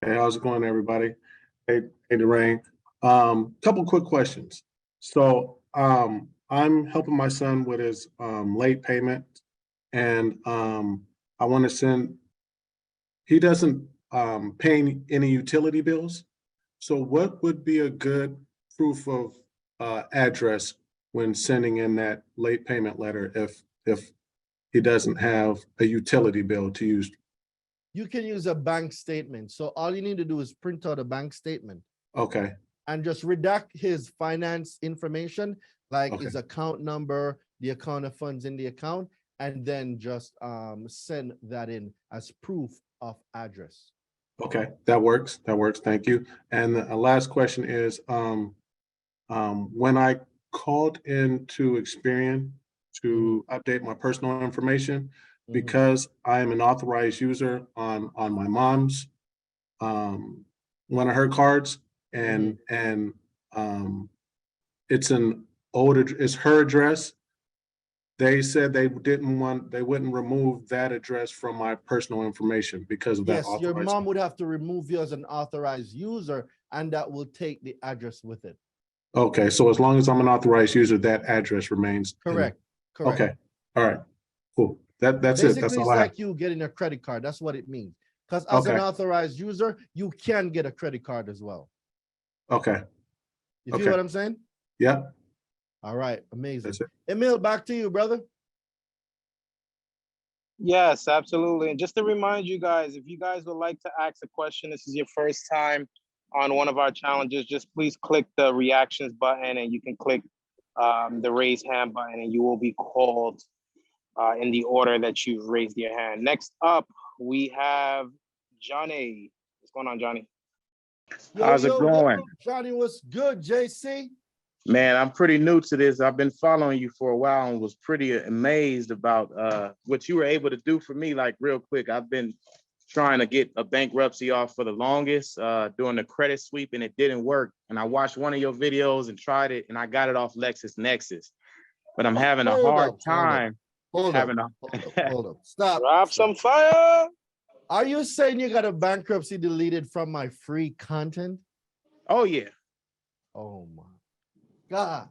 Hey, how's it going, everybody? Hey, Darain. Couple quick questions. I'm helping my son with his late payment, and I want to send. He doesn't pay any utility bills. So, what would be a good proof of address when sending in that late payment letter if he doesn't have a utility bill to use? You can use a bank statement. So all you need to do is print out a bank statement Okay. and just redact his finance information, like Okay. his account number, the account of funds in the account, and then just send that in as proof of address. Okay, that works. That works. Thank you. And the last question is, when I called into Experian to update my personal information, because I am an authorized user on my mom's one of her cards, and it's an it's her address. They said they wouldn't remove that address from my personal information because of that Yes, your authorized. mom would have to remove you as an authorized user, and that will take the address with it. Okay, so as long as I'm an authorized user, that address remains. Correct. Correct. Okay, all right, cool. That's Basically, it. That's all it's I have. like you getting a credit card. That's what it means. Because as an Okay, authorized user, you can get a credit card as well. okay, You feel okay. what I'm saying? Yeah, All right, amazing. that's it. Emil, back to you, brother. Yes, absolutely. And just to remind you guys, if you guys would like to ask a question, this is your first time on one of our challenges, just please click the reactions button and you can click the raise hand button and you will be called in the order that you've raised your hand. Next up, we have Johnny. What's going on, Johnny? How's it going? Johnny, what's good, JC? Man, I'm pretty new to this. I've been following you for a while and was pretty amazed about what you were able to do for me, like real quick. I've been trying to get a bankruptcy off for the longest, doing the credit sweep, and it didn't work. And I watched one of your videos and tried it, and I got it off LexisNexis. But I'm having a hard time. Hold up. Stop. Drop some fire. Are you saying you got a bankruptcy deleted from my free content? Oh, yeah. Oh, my God.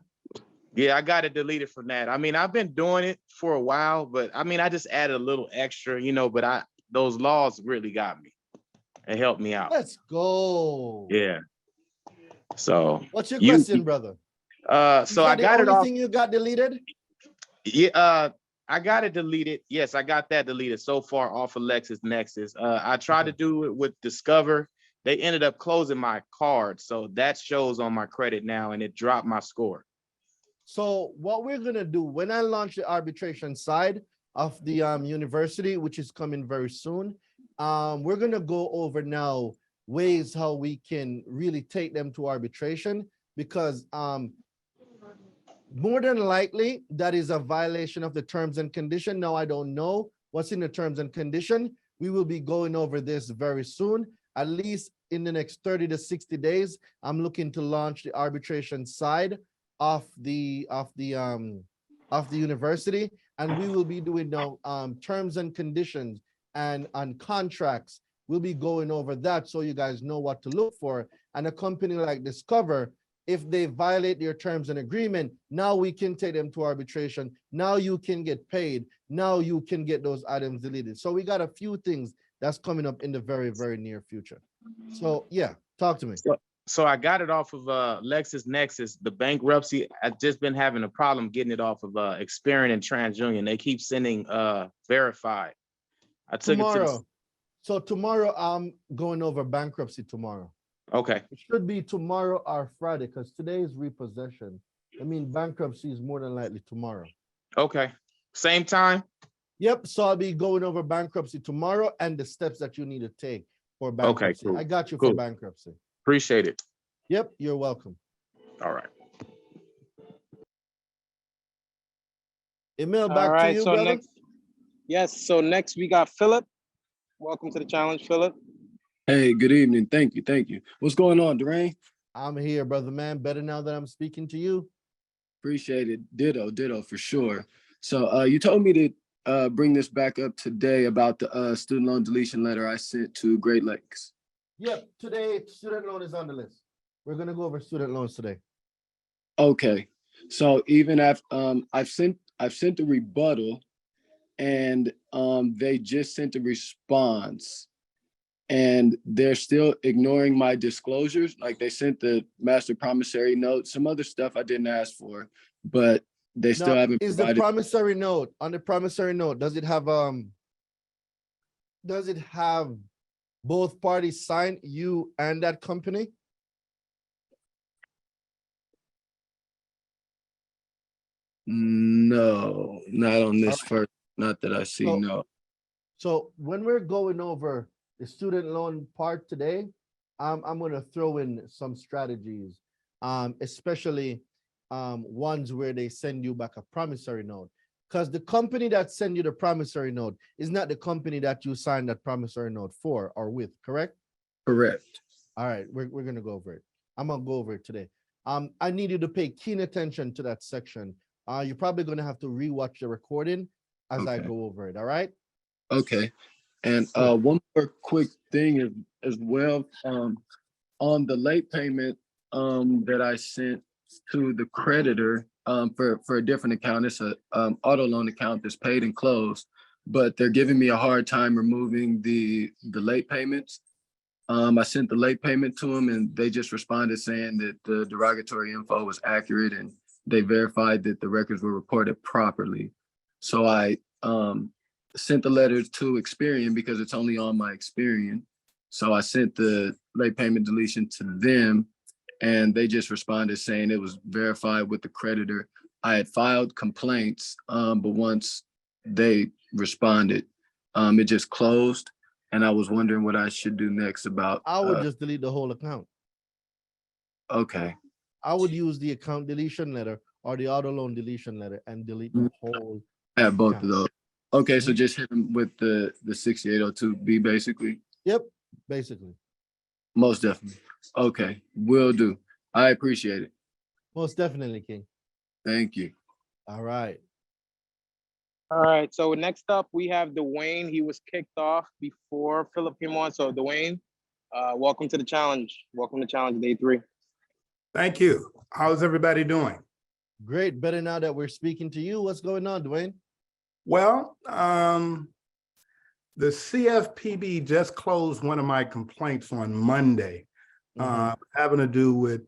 Yeah, I got it deleted from that. I mean, I've been doing it for a while, but I mean, I just added a little extra, but those laws really got me. It helped me out. Let's go. Yeah. So what's your question, brother? So I got it off. Thing you got deleted? Yeah, I got it deleted. Yes, I got that deleted so far off of LexisNexis. I tried to do it with Discover. They ended up closing my card, so that shows on my credit now, and it dropped my score. So what we're gonna do when I launch the arbitration side of the university, which is coming very soon, we're gonna go over now ways how we can really take them to arbitration, because more than likely that is a violation of the terms and condition. Now I don't know what's in the terms and condition. We will be going over this very soon. At least in the next 30 to 60 days, I'm looking to launch the arbitration side of the university, and we will be doing now terms and conditions and on contracts. We'll be going over that so you guys know what to look for. And a company like Discover, if they violate their terms and agreement, now we can take them to arbitration. Now you can get paid. Now you can get those items deleted. So we got a few things that's coming up in the very, very near future. So yeah, talk to me. So I got it off of LexisNexis. The bankruptcy, I've just been having a problem getting it off of Experian and TransUnion. They keep sending verified. I took it to So tomorrow I'm going over bankruptcy tomorrow. Okay. It should be tomorrow or Friday, because today is repossession. I mean, bankruptcy is more than likely tomorrow. Okay. Same time? Yep. So I'll be going over bankruptcy tomorrow and the steps that you need to take for bankruptcy. Okay, cool. I got you for bankruptcy. Appreciate it. Yep. You're welcome. All right. Emil, back to you, brother. So next we got Philip. Welcome to the challenge, Philip. Hey, good evening. Thank you. What's going on, Darain? I'm here, brother, man. Better now that I'm speaking to you. Appreciate it. Ditto for sure. So you told me to bring this back up today about the student loan deletion letter I sent to Great Lakes. Yep, today student loan is on the list. We're gonna go over student loans today. Okay, so even after I've sent a rebuttal, and they just sent a response, and they're still ignoring my disclosures. Like they sent the master promissory note, some other stuff I didn't ask for, but they still Now, haven't is the provided. promissory note, on the promissory note, does it have both parties sign, you and that company? No, not on this Alright. first, not that I see, So- no. So when we're going over the student loan part today, I'm gonna throw in some strategies, especially ones where they send you back a promissory note. Because the company that send you the promissory note is not the company that you signed that promissory note for or with, correct? Correct. All right, we're gonna go over it. I'm gonna go over it today. I need you to pay keen attention to that section. You're probably gonna have to rewatch the recording as I Okay. go over it. All right. Okay, and Cool. one more quick thing as well, on the late payment that I sent to the creditor for a different account. It's a auto loan account that's paid and closed, but they're giving me a hard time removing the late payments. I sent the late payment to them, and they just responded saying that the derogatory info was accurate, and they verified that the records were reported properly. So I sent the letter to Experian because it's only on my Experian. So I sent the late payment deletion to them, and they just responded saying it was verified with the creditor. I had filed complaints, but once they responded, it just closed. And I was wondering what I should do next about. I would just delete the whole account. Okay, I would use the account deletion letter or the auto loan deletion letter and delete the whole. I have both of account. those. Okay, so Mhm. just hit them with the 6802B basically. Yep, basically. Most definitely. Okay, will do. I appreciate it. Most definitely, King. Thank you. All right. All right, so next up, we have Dwayne. He was kicked off before Philip came on. So Dwayne, welcome to the challenge. Welcome to challenge day 3. Thank you. How's everybody doing? Great. Better now that we're speaking to you. What's going on, Dwayne? Well, the CFPB just closed one of my complaints on Monday, Mhm. having to do with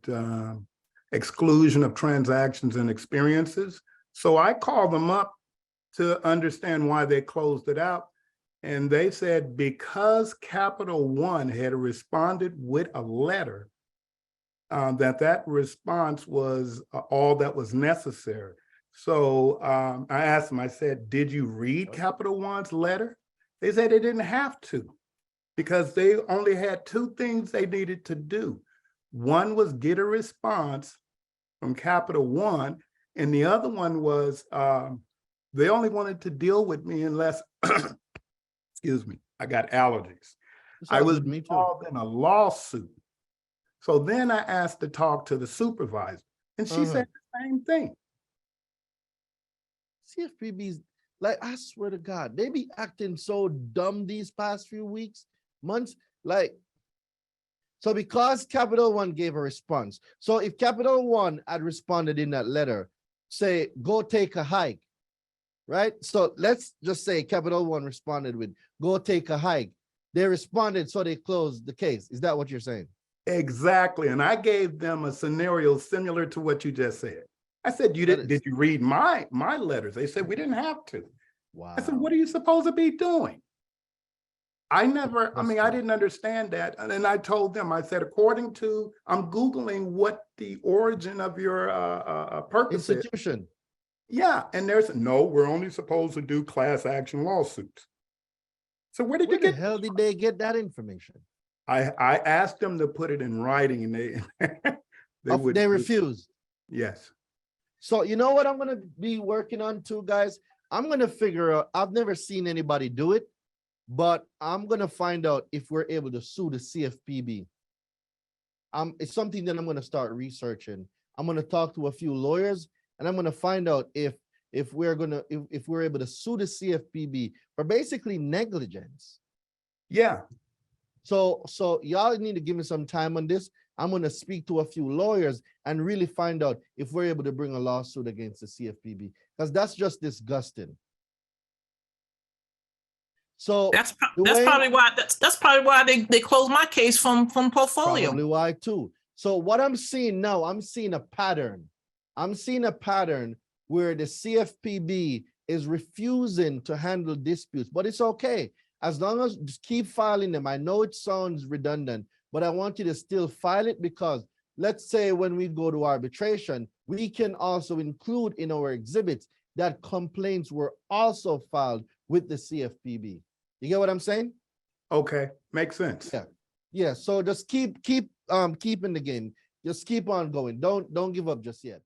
exclusion of transactions and experiences. So I called them up to understand why they closed it out. And they said because Capital One had responded with a letter, that response was all that was necessary. So I asked them, I said, did you read Capital One's letter? They said they didn't have to because they only had 2 things they needed to do. One was get a response from Capital One, and the other one was they only wanted to deal with me unless, excuse me, I got allergies. It's I all was good, me too. involved in a lawsuit. So then I asked to talk to the supervisor, and she said the same thing. CFPB's like, I swear to God, they be acting so dumb these past few weeks, months. Like, so because Capital One gave a response. So if Capital One had responded in that letter, say, go take a hike, right? So let's just say Capital One responded with, go take a hike. They responded, so they closed the case. Is that what you're saying? Exactly. And I gave them a scenario similar to what you just said. I said, did you read my letters? They said, we didn't have to. Wow. I said, what are you supposed to be doing? I didn't understand that. And then I told them, I said, I'm Googling what the origin of your purpose is. Institution. Yeah. And no, we're only supposed to do class action lawsuits. So where did you Where get? the hell did they get that information? I asked them to put it in writing, and They refused. Yes. So you know what I'm gonna be working on too, guys? I'm gonna figure out, I've never seen anybody do it, but I'm gonna find out if we're able to sue the CFPB. It's something that I'm gonna start researching. I'm gonna talk to a few lawyers, and I'm gonna find out if we're able to sue the CFPB for basically negligence. Yeah. So y'all need to give me some time on this. I'm gonna speak to a few lawyers and really find out if we're able to bring a lawsuit against the CFPB, because that's just disgusting. So That's Dwayne- probably why they closed my case from portfolio. Probably why too. So what I'm seeing now, I'm seeing a pattern. I'm seeing a pattern where the CFPB is refusing to handle disputes, but it's okay. As long as just keep filing them. I know it sounds redundant, but I want you to still file it, because let's say when we go to arbitration, we can also include in our exhibits that complaints were also filed with the CFPB. You get what I'm saying? Okay, makes sense. Yeah. Yeah. So just keep keeping the game. Just keep on going. Don't give up just yet.